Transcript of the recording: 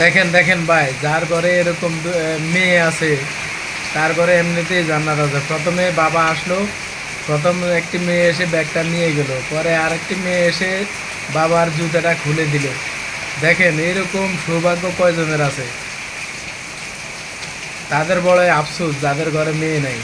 দেখেন দেখেন ভাই, যার ঘরে এরকম মেয়ে আছে তার ঘরে এমনিতেই জান্নাত আছে। প্রথমে বাবা আসলো, প্রথম একটি মেয়ে এসে ব্যাগটা নিয়ে গেল, পরে আরেকটি মেয়ে এসে বাবার জুতাটা খুলে দিল। দেখেন এরকম সৌভাগ্য কয়জনের আছে, তাদের বড় আফসোস যাদের ঘরে মেয়ে নাই।